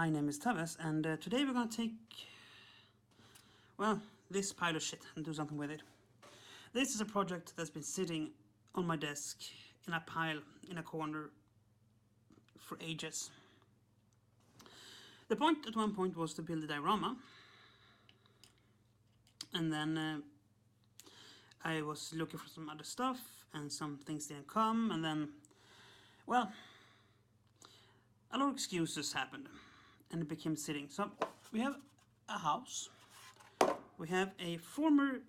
My name is Tawess, and today we're gonna take, well, this pile of shit and do something with it. This is a project that's been sitting on my desk in a pile in a corner for ages. The point at one point was to build a diorama, and then I was looking for some other stuff and some things didn't come, and then, well, a lot of excuses happened and it became sitting. So we have a house, we have a former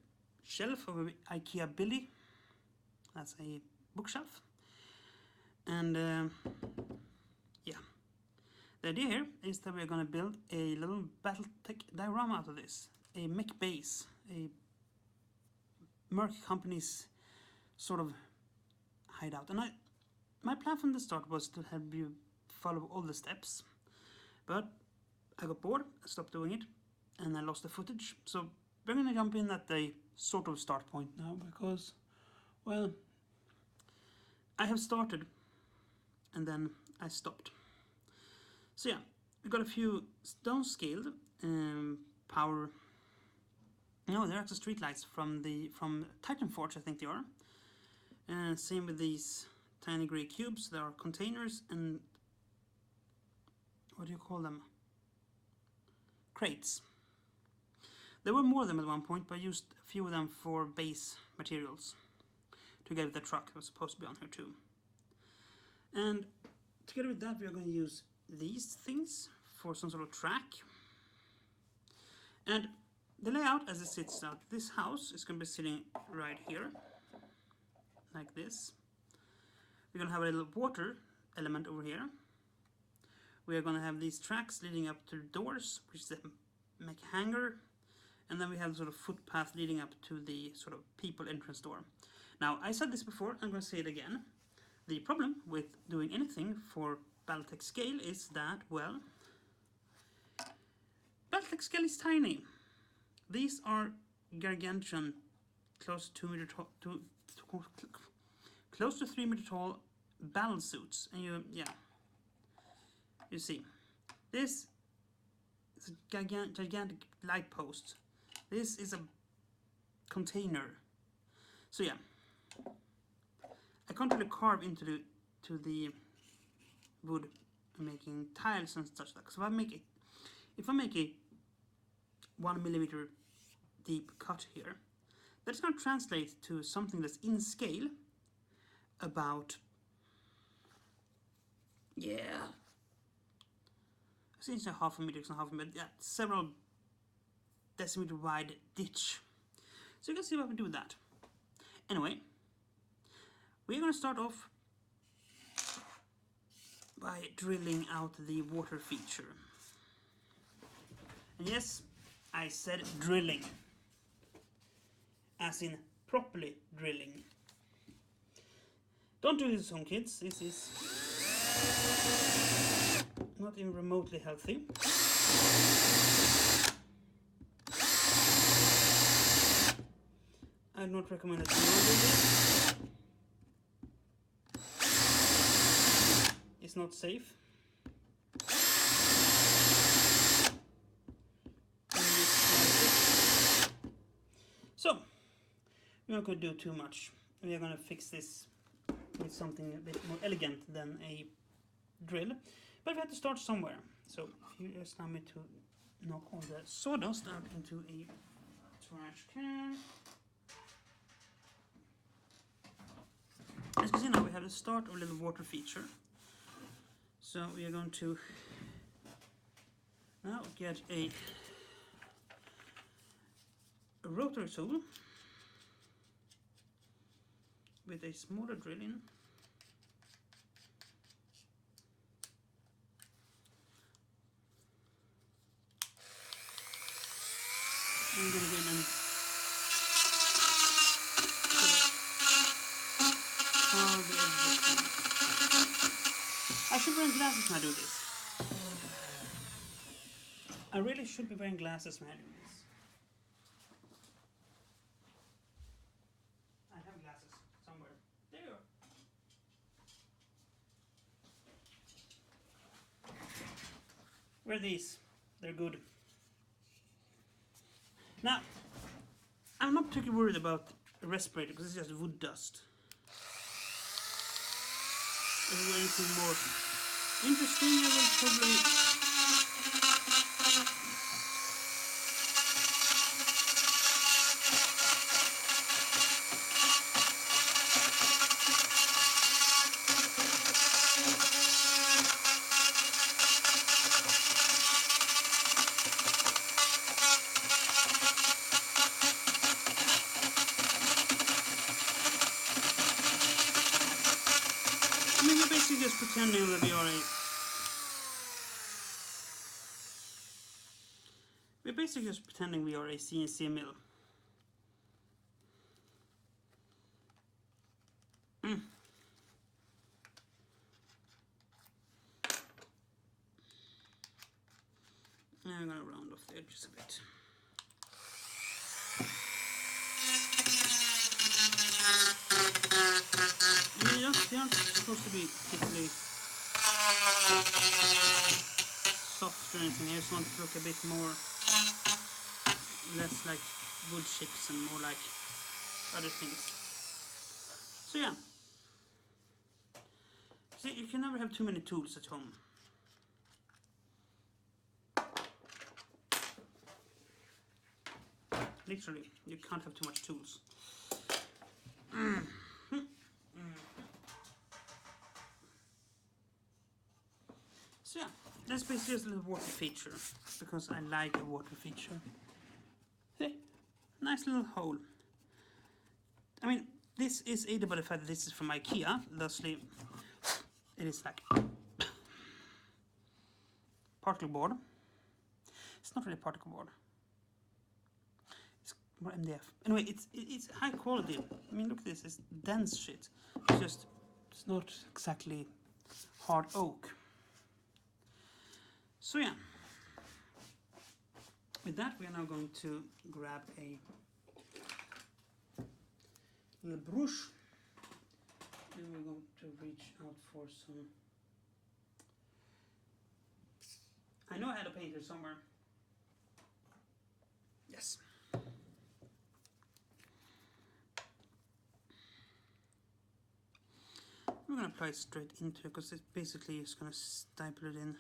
shelf of IKEA Building, that's a bookshelf, and yeah, the idea here is that we're gonna build a little Battletech diorama out of this, a mech base, a Merc company's sort of hideout. And my plan from the start was to have you follow all the steps, but I got bored, I stopped doing it, and I lost the footage. So we're gonna jump in at the sort of start point now, because, well, I have started and then I stopped. So yeah, we got a few stone scaled power. No, they're actually streetlights from Titan Forge, I think they are. And same with these tiny grey cubes. There are containers and what do you call them? Crates. There were more of them at one point, but I used a few of them for base materials together with the truck that was supposed to be on here too. And together with that, we are going to use these things for some sort of track. And the layout as it sits out, this house is going to be sitting right here, like this. We're going to have a little water element over here. We are going to have these tracks leading up to the doors, which is the mech hangar. And then we have the sort of footpath leading up to the sort of people entrance door. Now, I said this before, I'm going to say it again. The problem with doing anything for Battletech scale is that, well, Battletech scale is tiny. These are gargantuan, close to 2 meter tall, close to 3 meter tall battle suits, and you see, this is a gigantic light post. This is a container. So yeah, I can't really carve into the wood making tiles and such like. So if I make a 1 millimeter deep cut here, that's going to translate to something that's in scale about, yeah, it's a half a meter, it's not half a meter, yeah, several decimeter wide ditch. So you can see what we do with that. Anyway, we're going to start off by drilling out the water feature. And yes, I said drilling, as in properly drilling. Don't do this at home, kids. This is not even remotely healthy. I do not recommend that you do this. It's not safe. So, we're not going to do too much. We are going to fix this with something a bit more elegant than a drill. But we have to start somewhere. So, if you just allow me to knock all the sawdust out into a trash can. As you can see now, we have the start of a little water feature. So, we are going to now get a rotary tool with a smaller drill in. I'm going to go in and carve everything. I should wear glasses when I do this. I really should be wearing glasses when I do this. I have glasses somewhere. There you go. Wear these. They're good. Now, I'm not particularly worried about a respirator because it's just wood dust. If you do anything more interesting, I will probably... I mean, we're basically just pretending that we are a... We're basically just pretending we are a CNC mill. Now I'm going to round off the edges a bit. I mean, they aren't supposed to be particularly soft or anything. I just want to look a bit more, less like wood chips and more like other things. So yeah. See, you can never have too many tools at home. Literally, you can't have too much tools. So yeah, that's basically just a little water feature, because I like a water feature. See, nice little hole. I mean, this is aided by the fact that this is from IKEA, thusly it is like particle board. It's not really particle board. It's more MDF. Anyway, it's high quality. I mean, look at this. It's dense shit. It's not exactly hard oak. So yeah. With that, we are now going to grab a little brush, and we're going to reach out for some. I know I had a painter somewhere. Yes. We're going to apply it straight into it because it basically is going to staple it in.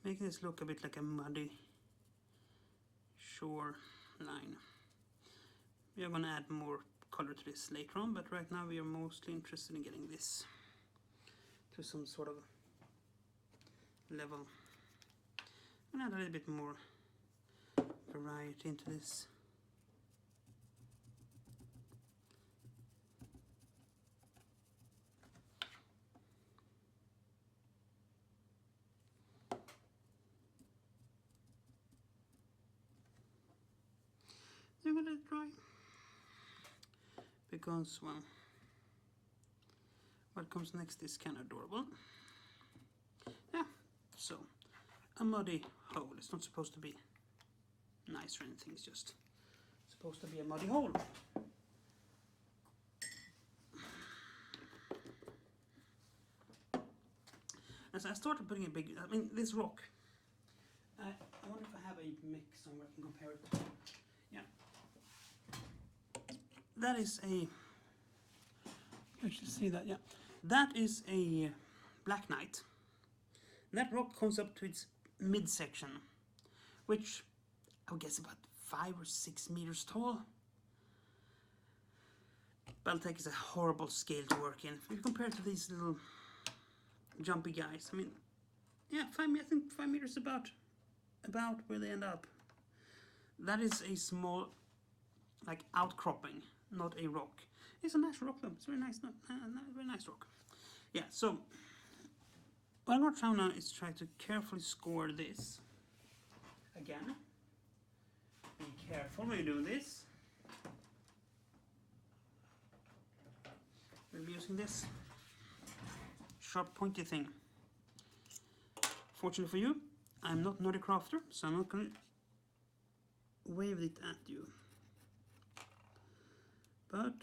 Making this look a bit like a muddy shore line. We are going to add more color to this later on, but right now we are mostly interested in getting this to some sort of level. I'm going to add a little bit more variety into this. I'm going to try, because, well, what comes next is kind of adorable. Yeah, so a muddy hole. It's not supposed to be nice or anything, it's just supposed to be a muddy hole. As I started putting a big, I mean, this rock, I wonder if I have a mix somewhere I can compare it to. Yeah. That is a, you should see that, yeah. That is a Black Knight. That rock comes up to its midsection, which I would guess about 5 or 6 meters tall. Battletech is a horrible scale to work in. If you compare it to these little jumpy guys, I mean, yeah, I think 5 meters about where they end up. That is a small, like, outcropping, not a rock. It's a nice rock though. It's very nice, very nice rock. Yeah. So what I'm going to try now is try to carefully score this. Again, be careful when you're doing this. We'll be using this sharp, pointy thing. Fortunately for you, I'm not Nerdy Crafter, so I'm not going to waved it at you. But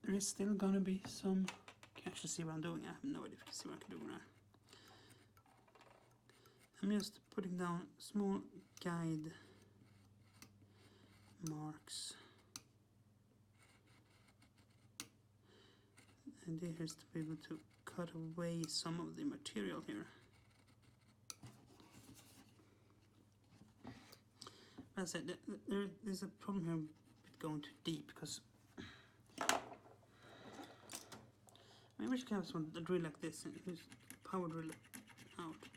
there is still gonna be some... Can you actually see what I'm doing? I have no idea if you can see what I can do now. I'm just putting down small guide marks. And the idea is to be able to cut away some of the material here. As I said, there's a problem here with going too deep, because maybe I should have a drill like this and use power drill out.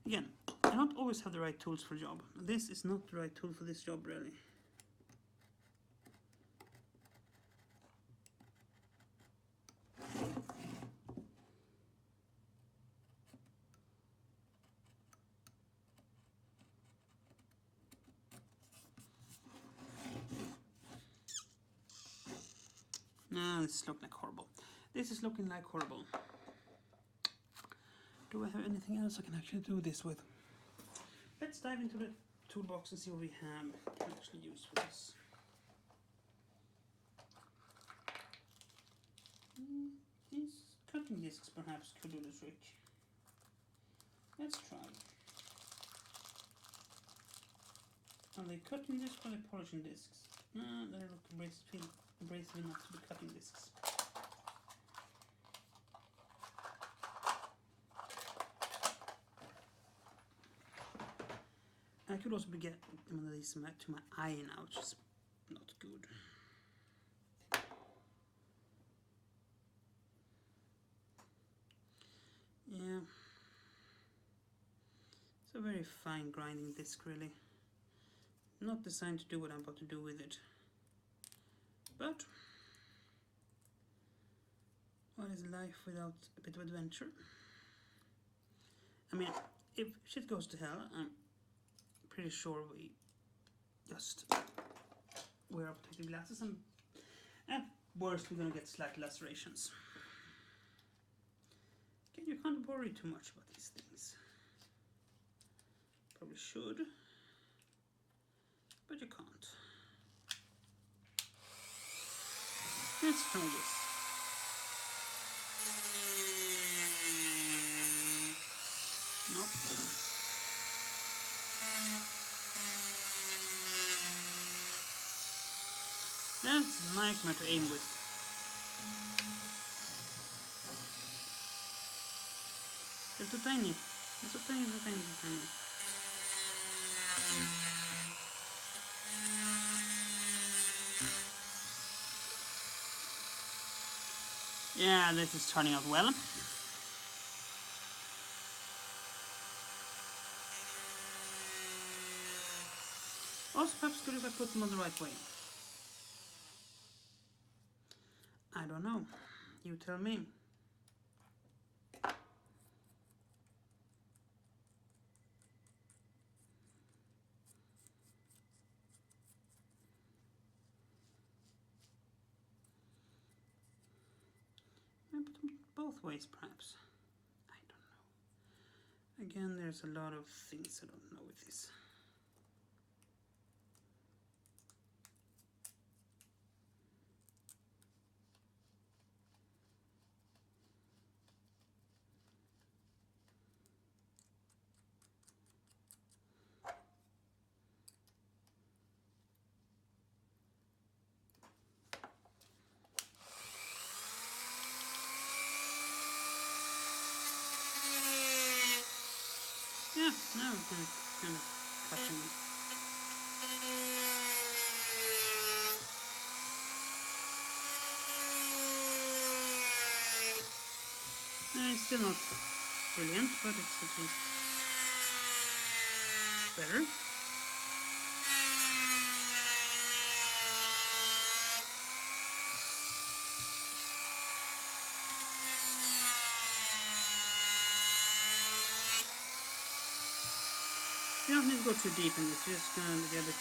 Again, I don't always have the right tools for a job. This is not the right tool for this job, really. No, this is looking like horrible. This is looking like horrible. Do I have anything else I can actually do this with? Let's dive into the toolbox and see what we have to actually use for this. These cutting discs perhaps could do the trick. Let's try. Are they cutting discs or are they polishing discs? No, they look abrasive enough to be cutting discs. I could also get one of these to my eye now, which is not good. Yeah, it's a very fine grinding disc, really. Not designed to do what I'm about to do with it. But what is life without a bit of adventure? I mean, if shit goes to hell, I'm pretty sure we just wear our protective glasses, and at worst we're gonna get slight lacerations. Okay, you can't worry too much about these things. Probably should, but you can't. Let's try this. Nope. That's a nightmare to aim with. They're too tiny. They're so tiny, so tiny, so tiny. Yeah, this is turning out well. Also, perhaps good if I put them on the right way. I don't know. You tell me. Maybe put them both ways, perhaps. I don't know. Again, there's a lot of things I don't know with this. Yeah, now we're kind of cutting it. It's still not brilliant, but it's at least better. You don't need to go too deep in this, you're just going to get a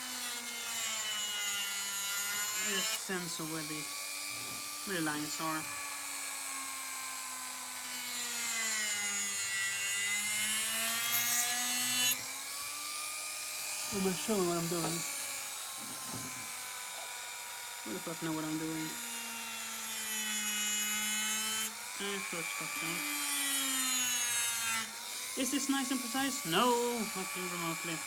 sense of where the lines are. I'm gonna show you what I'm doing. Who the fuck know what I'm doing? First fuck down. Is this nice and precise? No, not even remotely.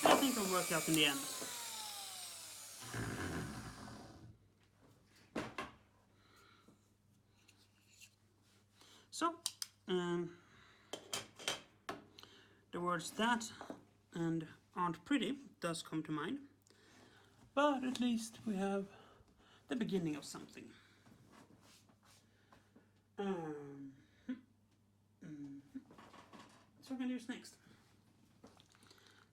I think it'll work out in the end. So, the words that and aren't pretty does come to mind, but at least we have the beginning of something. So what can we use next?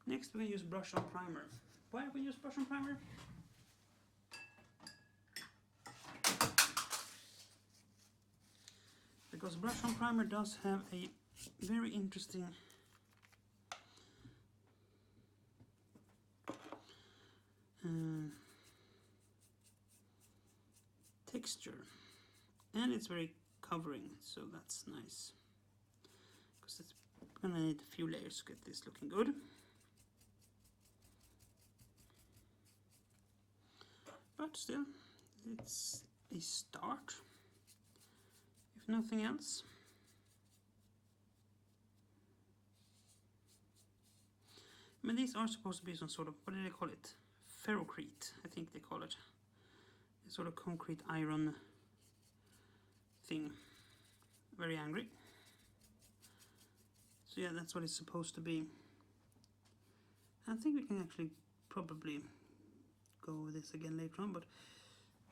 Next we can use brush on primer. Why do we use brush on primer? Because brush on primer does have a very interesting texture, and it's very covering, so that's nice, because it's gonna need a few layers to get this looking good. But still, it's a start, if nothing else. I mean, these are supposed to be some sort of, what do they call it? Ferrocrete, I think they call it. A sort of concrete iron thing. Very angry. So yeah, that's what it's supposed to be. I think we can actually probably go over this again later on, but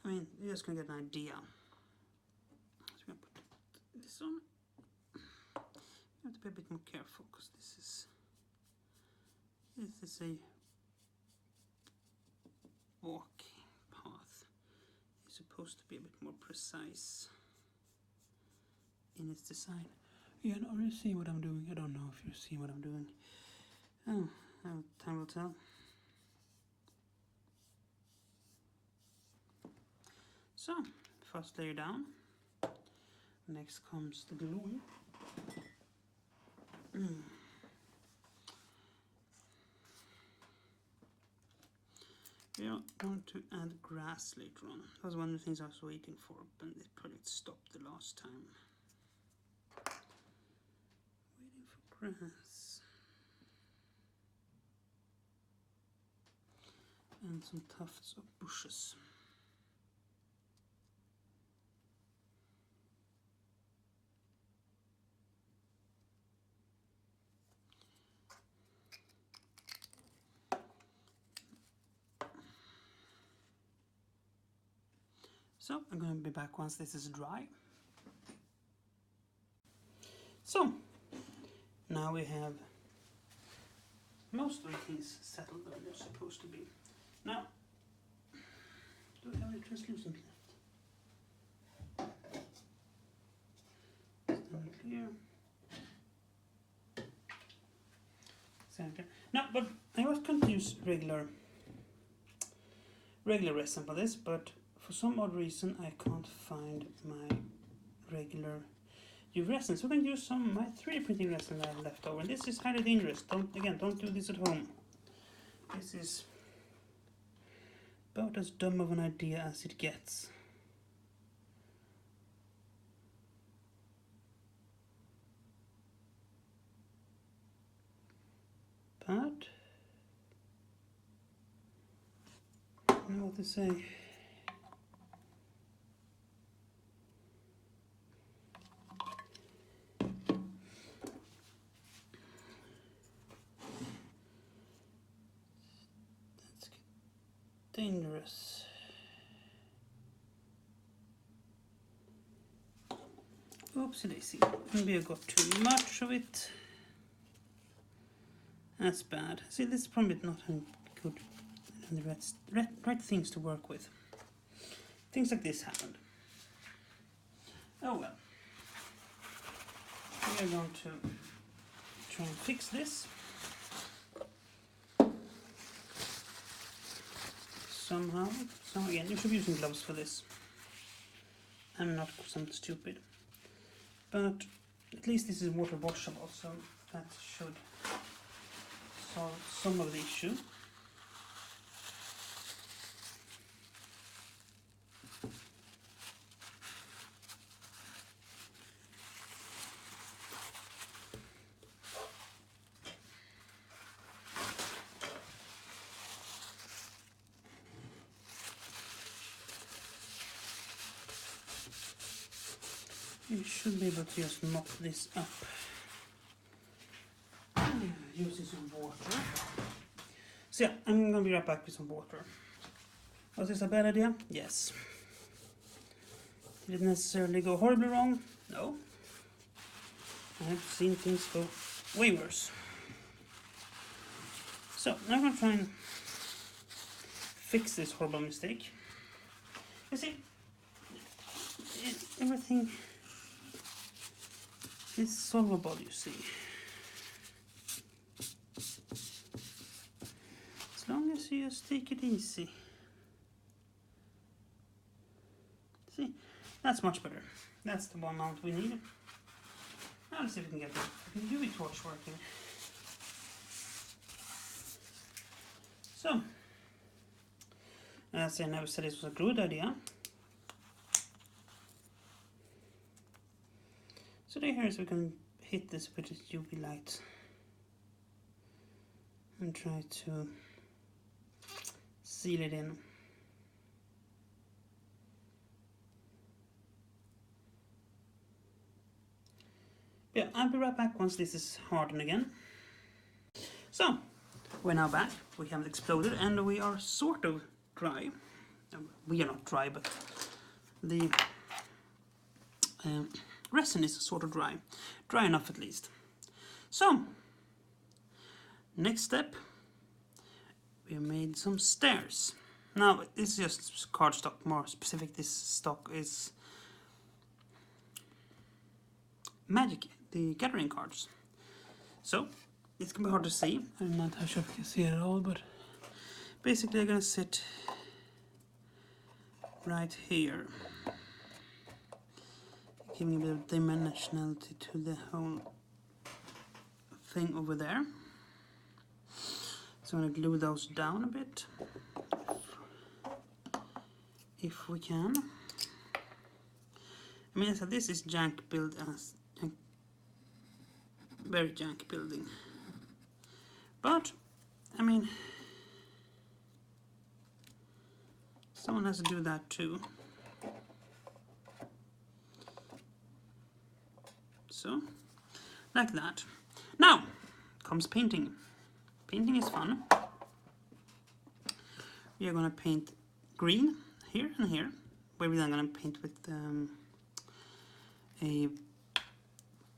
I mean, you're just gonna get an idea. So we're gonna put this on. You have to be a bit more careful, because this is a walking path. It's supposed to be a bit more precise in its design. Yeah, I don't really see what I'm doing. I don't know if you see what I'm doing. Oh, time will tell. So, first layer down. Next comes the glue. We are going to add grass later on. That was one of the things I was waiting for, but the project stopped the last time. Waiting for grass. And some tufts of bushes. So I'm going to be back once this is dry. So now we have most of the things settled where they're supposed to be. Now, do we have any translucent left? Stand clear. Stand clear. No, but I was going to use regular resin for this, but for some odd reason I can't find my regular resin. So I'm going to use some of my 3D printing resin that I have left over. And this is highly dangerous. Don't do this at home. This is about as dumb of an idea as it gets. But I don't know what to say. Dangerous. Oopsie daisy. Maybe I got too much of it. That's bad. See, this is probably not good. And the right things to work with. Things like this happened. Oh well. We are going to try and fix this. somehow. So again, you should be using gloves for this. I'm not something stupid. But at least this is water washable, so that should solve some of the issue. You should be able to just mop this up. Using some water. So yeah, I'm gonna be right back with some water. Was this a bad idea? Yes. Did it necessarily go horribly wrong? No. I have seen things go way worse. So now I'm gonna try and fix this horrible mistake. You see, everything is solvable, you see. As long as you just take it easy. See, that's much better. That's the one mount we need. Now let's see if we can get the UV torch working. So, as I never said this was a good idea. So here is we can hit this with this UV light and try to seal it in. Yeah, I'll be right back once this is hardened again. So, we're now back. We haven't exploded and we are sort of dry. We are not dry, but the resin is sort of dry. Dry enough at least. So, next step, we made some stairs. Now, this is just cardstock, more specific. This stock is Magic, the gathering cards. So, it's gonna be hard to see. I'm not sure if you can see it at all, but basically I'm gonna sit right here, giving a bit of dimensionality to the whole thing over there. So I'm gonna glue those down a bit, if we can. I mean, so this is jank build as very jank building, but I mean, someone has to do that too. So, like that. Now comes painting. Painting is fun. We are gonna paint green here and here, where we're then gonna paint with a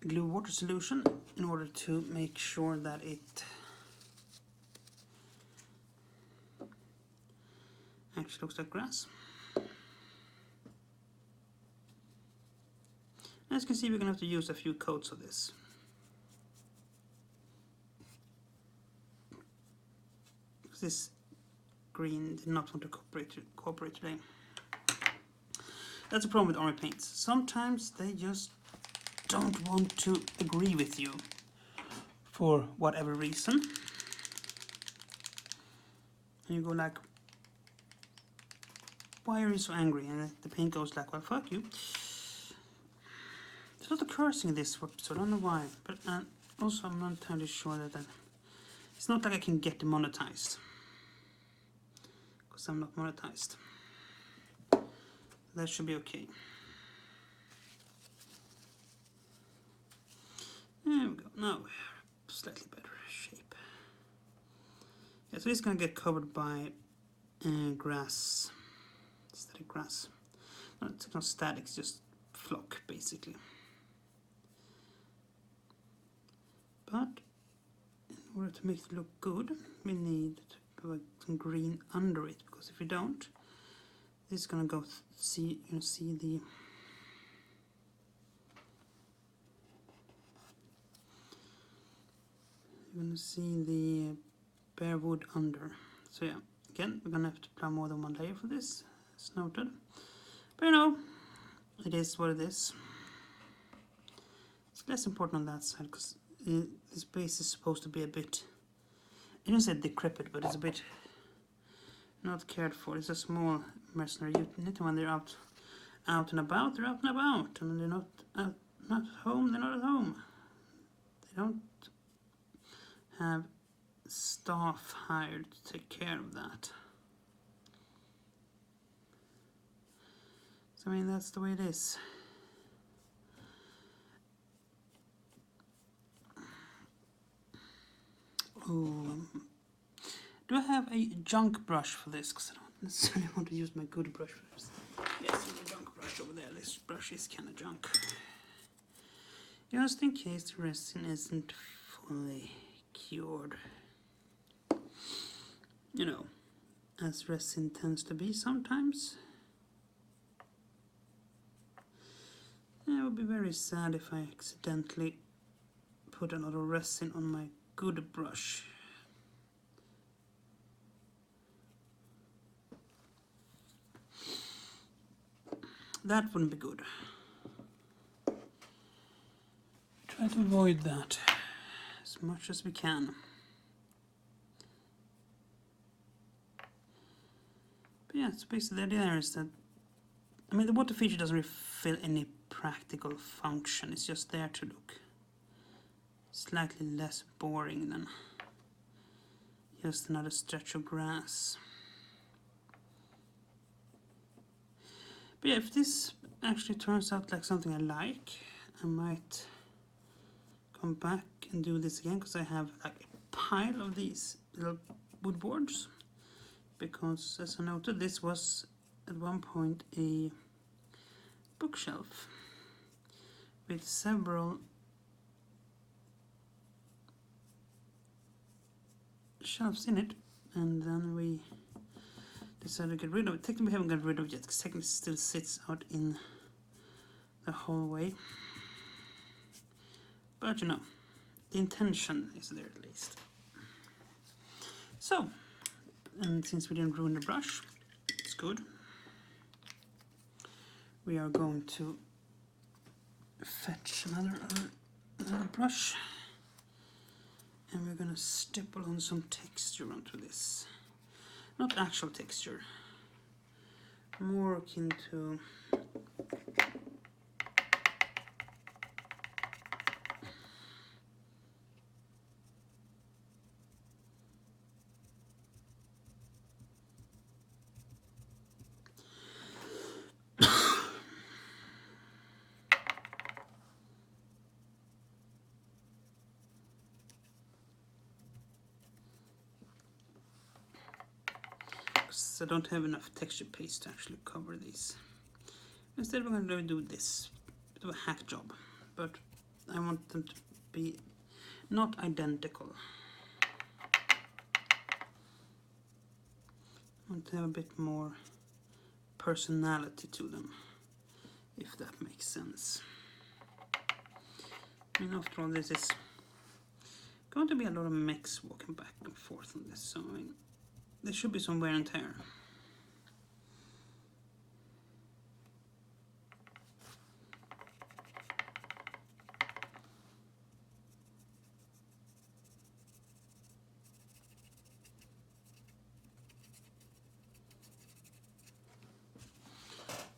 glue water solution in order to make sure that it actually looks like grass. As you can see, we're gonna have to use a few coats of this. This green did not want to cooperate today. That's a problem with army paints. Sometimes they just don't want to agree with you for whatever reason. And you go like, why are you so angry? And the paint goes like, well, fuck you. There's a lot of cursing in this episode, I don't know why. But also I'm not entirely sure that it's not like I can get demonetized, because I'm not monetized. That should be okay. There we go. Now we're slightly better shape. Yeah, so it's gonna get covered by grass, static grass. No, it's not static, it's just flock basically. But in order to make it look good, we need to put some green under it, because if we don't, this is gonna go see the you're gonna see the bare wood under. So yeah, again, we're gonna have to apply more than one layer for this, it's noted. But you know, it is what it is. It's less important on that side because this base is supposed to be a bit, I don't say decrepit, but it's a bit not cared for. It's a small mercenary unit. When they're out and about, they're out and about, and when they're not at home, they're not at home. They don't have staff hired to take care of that. So I mean, that's the way it is. Ooh. Do I have a junk brush for this? Because I don't necessarily want to use my good brush for this. Yes, there's a junk brush over there. This brush is kind of junk. Just in case the resin isn't fully cured. You know, as resin tends to be sometimes. It would be very sad if I accidentally put a lot of resin on my good brush. That wouldn't be good. Try to avoid that as much as we can. But yeah, so basically the idea there is that, I mean, the water feature doesn't really fill any practical function. It's just there to look slightly less boring than just another stretch of grass. But yeah, if this actually turns out like something I like, I might come back and do this again, because I have like a pile of these little wood boards. Because as I noted, this was at one point a bookshelf with several shelves in it, and then we decided to get rid of it. Technically we haven't got rid of it yet, because technically it still sits out in the hallway. But you know, the intention is there at least. So, and since we didn't ruin the brush, it's good. We are going to fetch another brush, and we're going to stipple on some texture onto this. Not actual texture, more akin to I don't have enough texture paste to actually cover these. Instead we're going to do this, bit of a hack job, but I want them to be not identical. I want to have a bit more personality to them, if that makes sense. I mean, after all, this is going to be a lot of mechs walking back and forth on this, so I mean, there should be some wear and tear.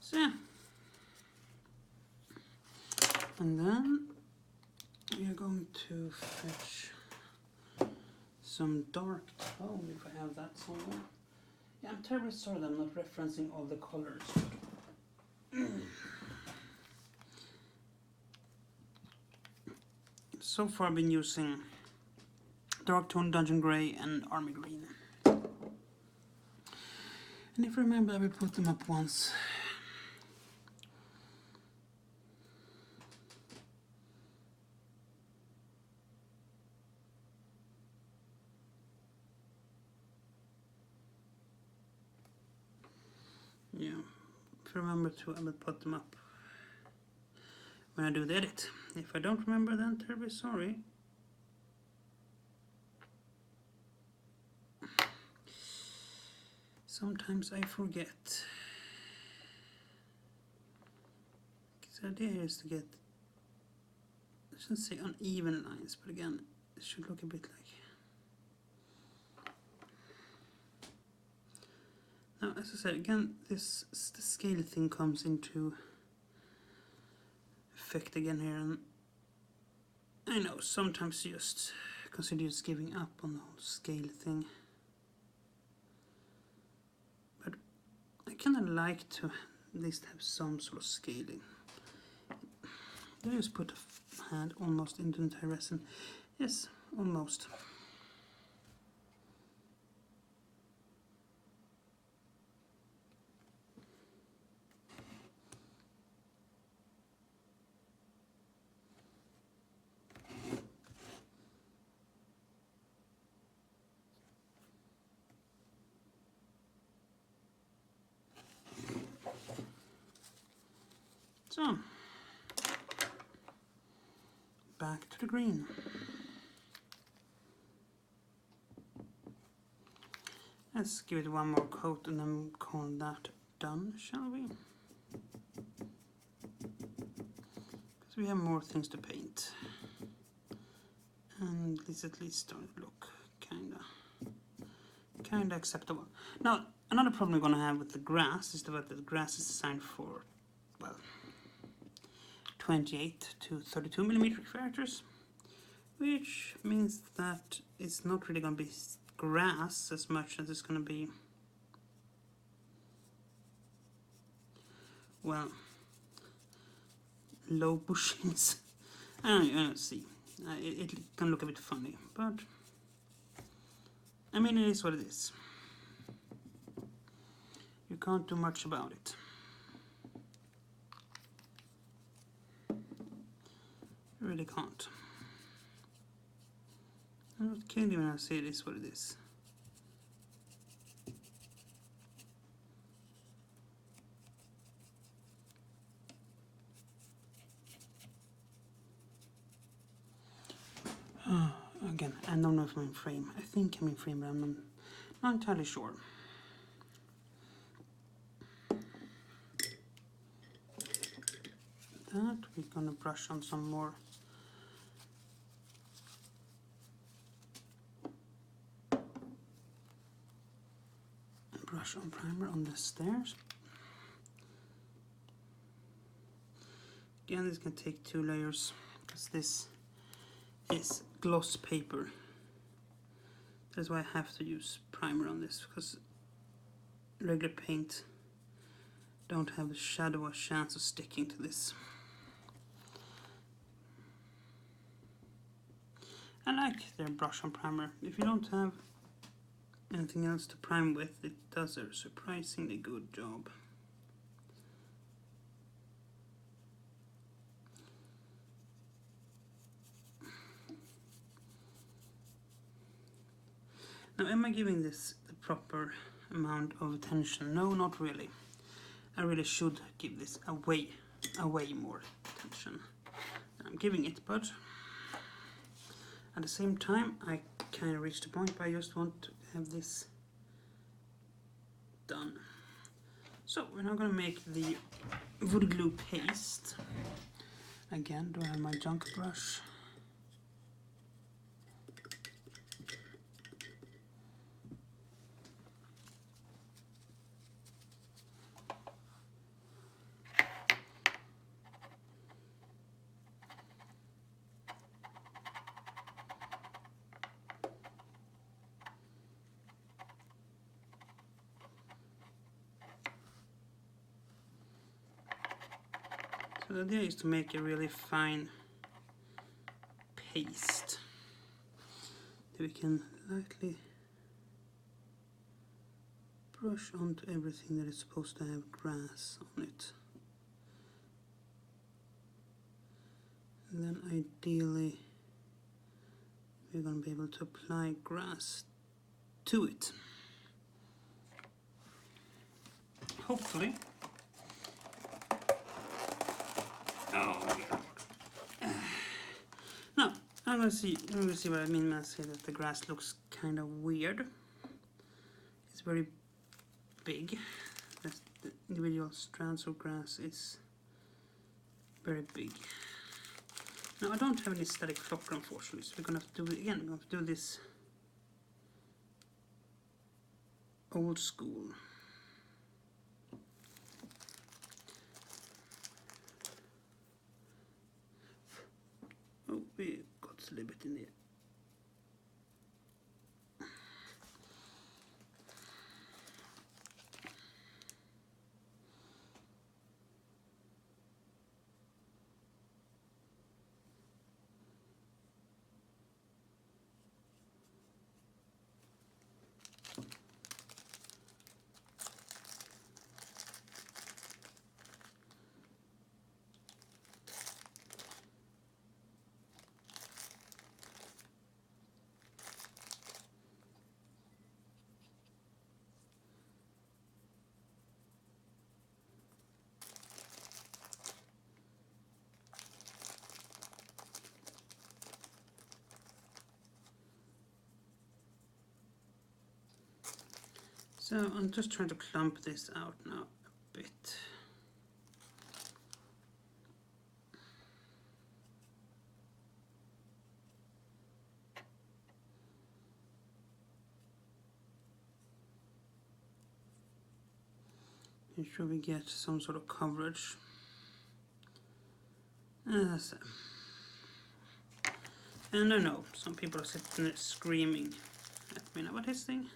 So yeah. And then we are going to fetch some dark tone, if I have that somewhere. Yeah, I'm terribly sorry that I'm not referencing all the colors. So far I've been using dark tone, dungeon gray, and army green. And if I remember, I will put them up once. Yeah, if I remember to, I will put them up when I do the edit. If I don't remember, then terribly sorry. Sometimes I forget. The idea is to get, I shouldn't say uneven lines, but again, it should look a bit like. Now, as I said, again, the scale thing comes into effect again here, and I know sometimes you just consider just giving up on the whole scale thing. But I kind of like to at least have some sort of scaling. I just put a hand almost into the entire resin. Yes, almost. So, back to the green. Let's give it one more coat and then call that done, shall we? Because we have more things to paint. And this at least started to look kinda acceptable. Now, another problem we're gonna have with the grass is that the grass is designed for, well, 28 to 32 millimeter characters, which means that it's not really going to be grass as much as it's going to be, well, low bushings. I don't see. It can look a bit funny, but I mean, it is what it is. You can't do much about it. You really can't. I'm not kidding when I say it is what it is. Again, I don't know if I'm in frame. I think I'm in frame, but I'm not entirely sure. That we're gonna brush on some more brush on primer on the stairs. Again, this can take 2 layers because this is gloss paper. That's why I have to use primer on this, because regular paint don't have the shadow or chance of sticking to this. I like their brush on primer. If you don't have anything else to prime with, it does a surprisingly good job. Now, am I giving this the proper amount of attention? No, not really. I really should give this a way more attention than I'm giving it, but at the same time, I kind of reached the point where I just want to have this done. So we're now going to make the wood glue paste. Again, do I have my junk brush? So the idea is to make a really fine paste that we can lightly brush onto everything that is supposed to have grass on it. And then ideally we're going to be able to apply grass to it. Hopefully. Oh, yeah. Now, I'm gonna see what I mean when I say that the grass looks kind of weird. It's very big. The individual strands of grass is very big. Now I don't have any static flocker unfortunately, so we're gonna have to do it again. We're gonna have to do this old school. Oh, we got a little bit in there. So I'm just trying to clump this out now a bit. Make sure we get some sort of coverage. So. And I know some people are sitting there screaming at me now. What is this thing?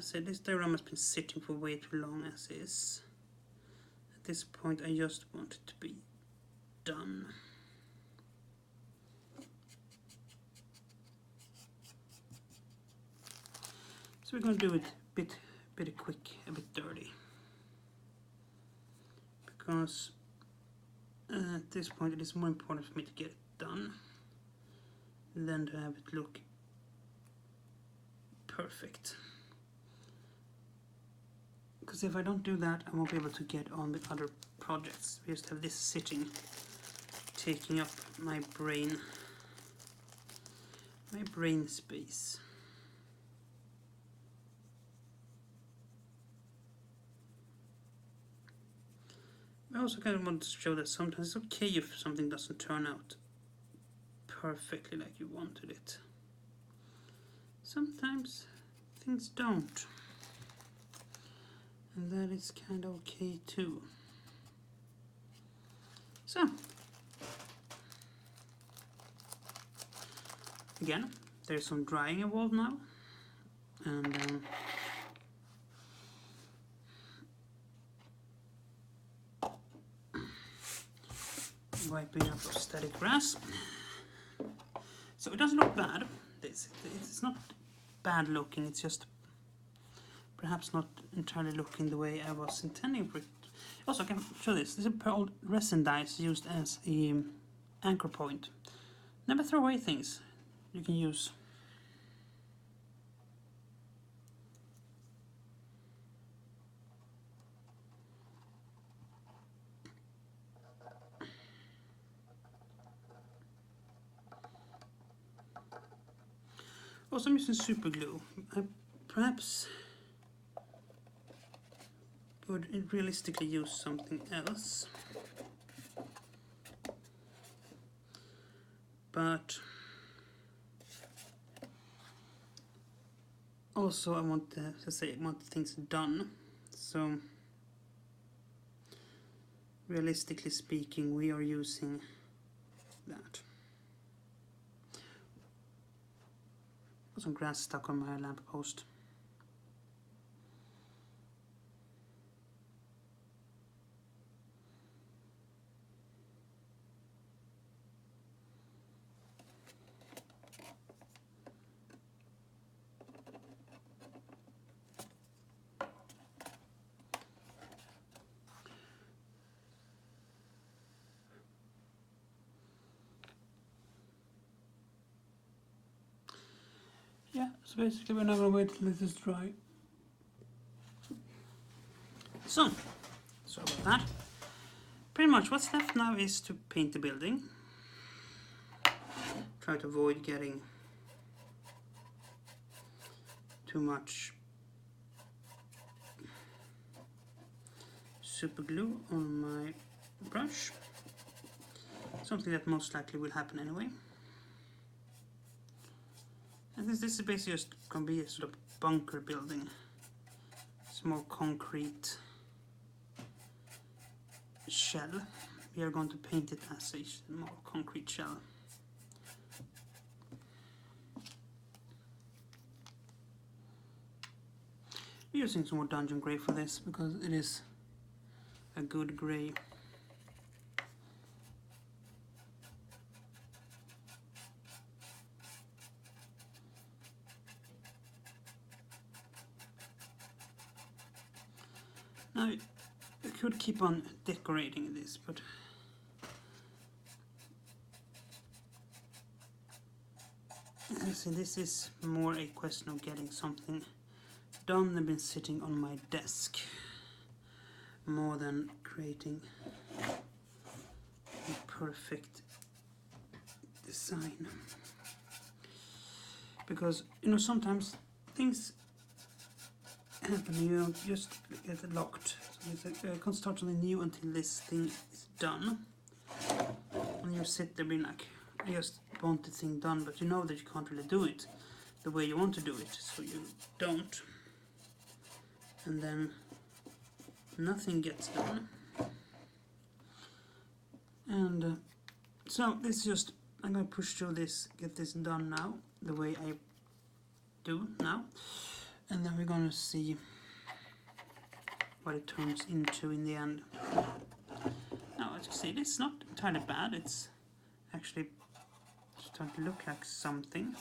So this diorama has been sitting for way too long as is. At this point I just want it to be done. So we're going to do it a bit quick, a bit dirty. Because at this point it is more important for me to get it done than to have it look perfect. Because if I don't do that, I won't be able to get on with other projects. We just have this sitting, taking up my brain space. I also kind of want to show that sometimes it's okay if something doesn't turn out perfectly like you wanted it. Sometimes things don't. And that is kind of okay too. So, again, there's some drying involved now. And wiping up of static grass. So it doesn't look bad. It's not bad looking, it's just perhaps not entirely looking the way I was intending for it. Also, I can show this. This is a old resin dice used as a anchor point. Never throw away things you can use. Also, I'm using super glue. I perhaps would realistically use something else. But also I want things done. So realistically speaking, we are using that. Got some grass stuck on my lamp post. Yeah, so basically we're not going to wait to let this dry. So, sorry about that. Pretty much what's left now is to paint the building. Try to avoid getting too much super glue on my brush. Something that most likely will happen anyway. And this is basically just going to be a sort of bunker building. Small concrete shell. We are going to paint it as a small concrete shell. We're using some more dungeon grey for this because it is a good grey. Now, I could keep on decorating this, but see, this is more a question of getting something done than been sitting on my desk, more than creating a perfect design. Because, you know, sometimes things happen, you don't just get locked. So you can't start something new until this thing is done. And you sit there being like, I just want the thing done, but you know that you can't really do it the way you want to do it, so you don't. And then nothing gets done. And so this is just, I'm going to push through this, get this done now, the way I do now. And then we're going to see what it turns into in the end. Now, as you see, it's not entirely bad. It's actually starting to look like something.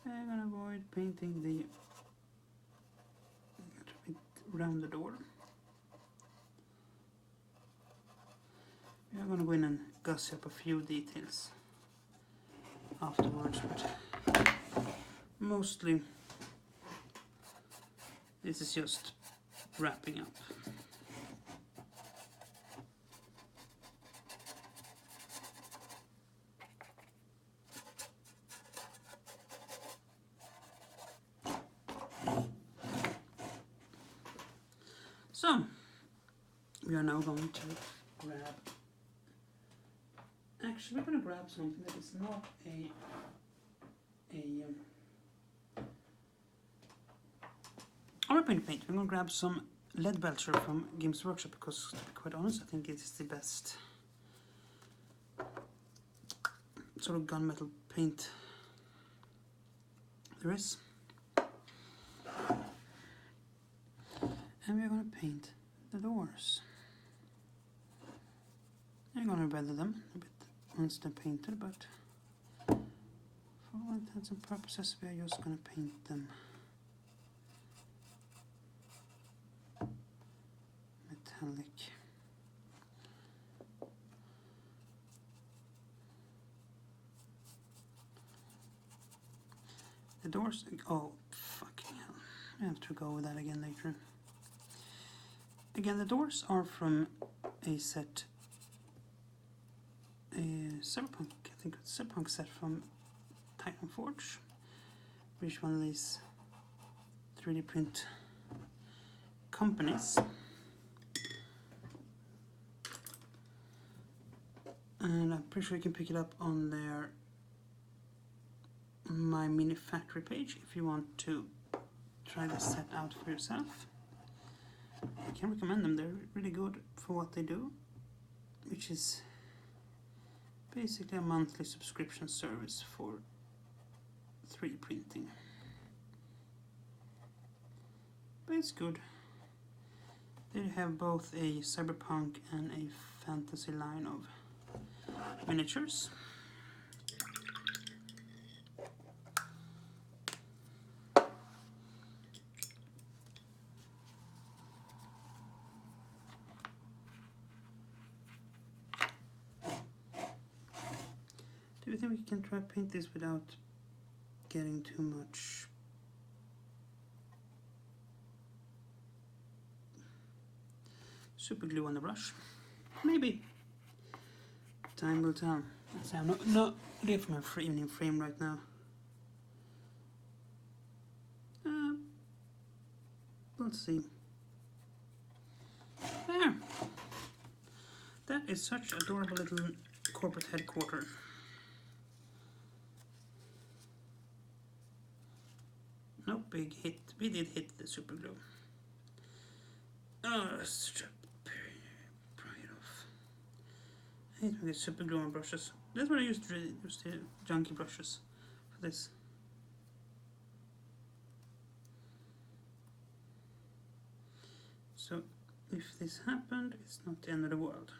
I'm going to avoid painting the around the door. We are going to go in and gussy up a few details afterwards, but mostly this is just wrapping up. So, we are now going to grab, actually we're going to grab something that is not a oil paint. We're going to grab some lead belcher from Games Workshop because, to be quite honest, I think it is the best sort of gunmetal paint there is. And we're going to paint the doors. I'm going to bevel them a bit once they're painted, but for all intents and purposes we are just going to paint them metallic. The doors, oh fucking hell, I have to go with that again later. Again, the doors are from a set, a cyberpunk, I think it's a cyberpunk set from Titan Forge, which is one of these 3D print companies. And I'm pretty sure you can pick it up on their My Mini Factory page if you want to try this set out for yourself. I can recommend them. They're really good for what they do, which is basically a monthly subscription service for 3D printing. But it's good. They have both a cyberpunk and a fantasy line of miniatures. Do you think we can try to paint this without getting too much super glue on the brush? Maybe. Time will tell. I'm not ready for my evening frame right now. Let's see. is such adorable little corporate headquarters. No big hit. We did hit the super glue. Oh, such a pry it off. I hate when I get super glue on brushes. That's what I used to use the junky brushes for this. So if this happened, it's not the end of the world.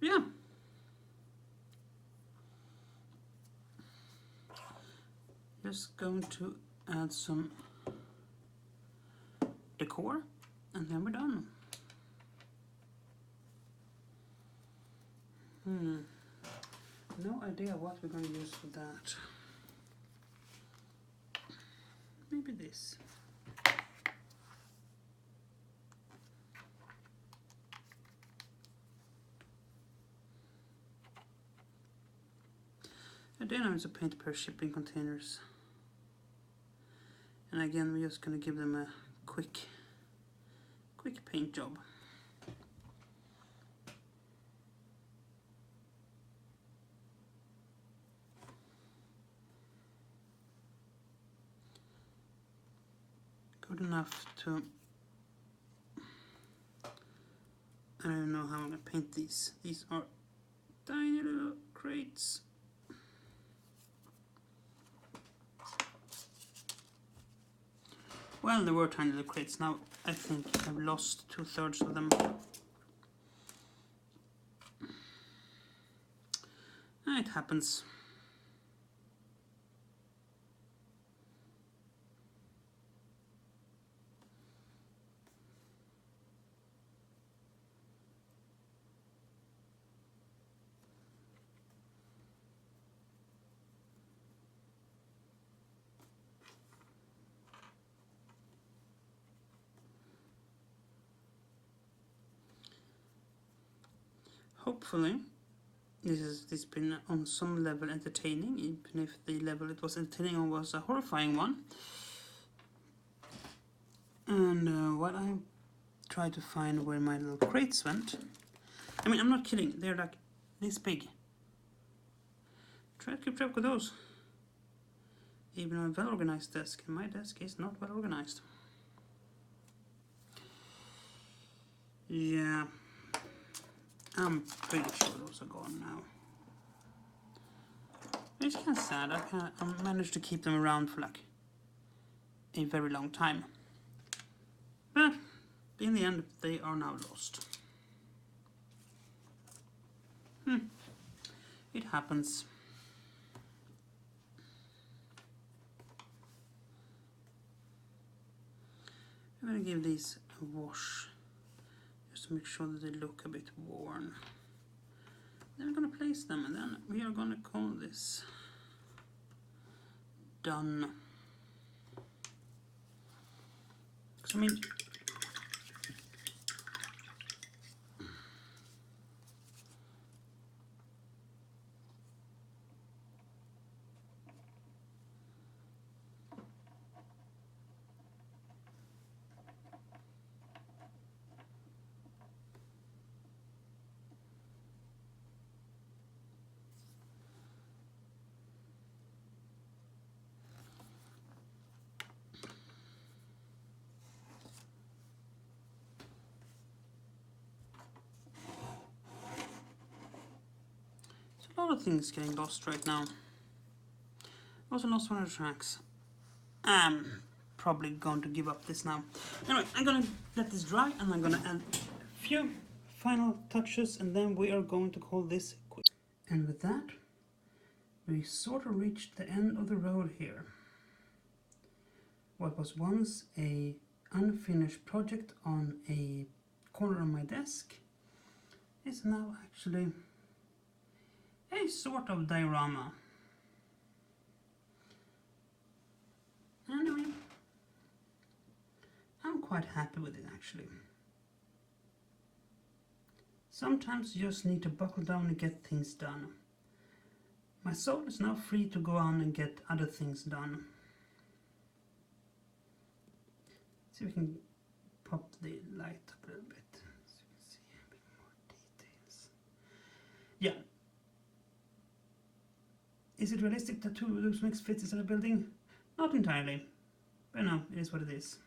Yeah. Just going to add some decor and then we're done. No idea what we're going to use for that. Maybe this. I did know to paint a pair of shipping containers. And again, we're just going to give them a quick paint job. Good enough to... I don't know how I'm going to paint these. These are tiny little crates. Well, there were tiny little crates. Now I think I've lost 2/3 of them. It happens. Hopefully, this has been on some level entertaining, even if the level it was entertaining on was a horrifying one. And what I tried to find where my little crates went. I mean, I'm not kidding. They're like this big. Try to keep track of those. Even on a well-organized desk, and my desk is not well organized. Yeah. I'm pretty sure those are gone now. It's kind of sad. I managed to keep them around for like a very long time. But in the end, they are now lost. It happens. I'm going to give these a wash. Just to make sure that they look a bit worn. Then we're going to place them and then we are going to call this done. Because I mean, a lot of things getting lost right now. I also lost one of the tracks. I'm probably going to give up this now. Anyway, I'm gonna let this dry and I'm gonna add a few final touches and then we are going to call this quit. And with that, we sort of reached the end of the road here. What was once a unfinished project on a corner of my desk is now actually a sort of diorama. Anyway, I'm quite happy with it actually. Sometimes you just need to buckle down and get things done. My soul is now free to go on and get other things done. See if we can pop the light up a little bit so you can see a bit more detail. Yeah. Is it realistic that two of those mix fits inside a building? Not entirely. But no, it is what it is.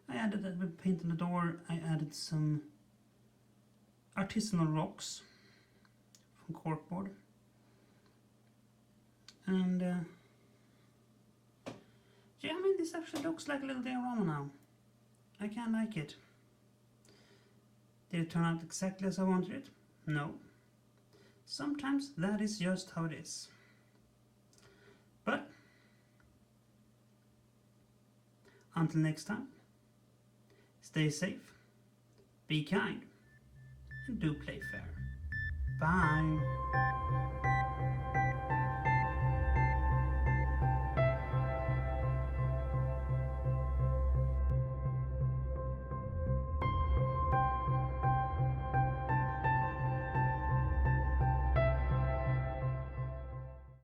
I added that with paint on the door, I added some artisanal rocks from corkboard. And yeah, I mean, this actually looks like a little diorama now. I kinda like it. Did it turn out exactly as I wanted it? No. Sometimes that is just how it is. But until next time, stay safe, be kind, and do play fair. Bye!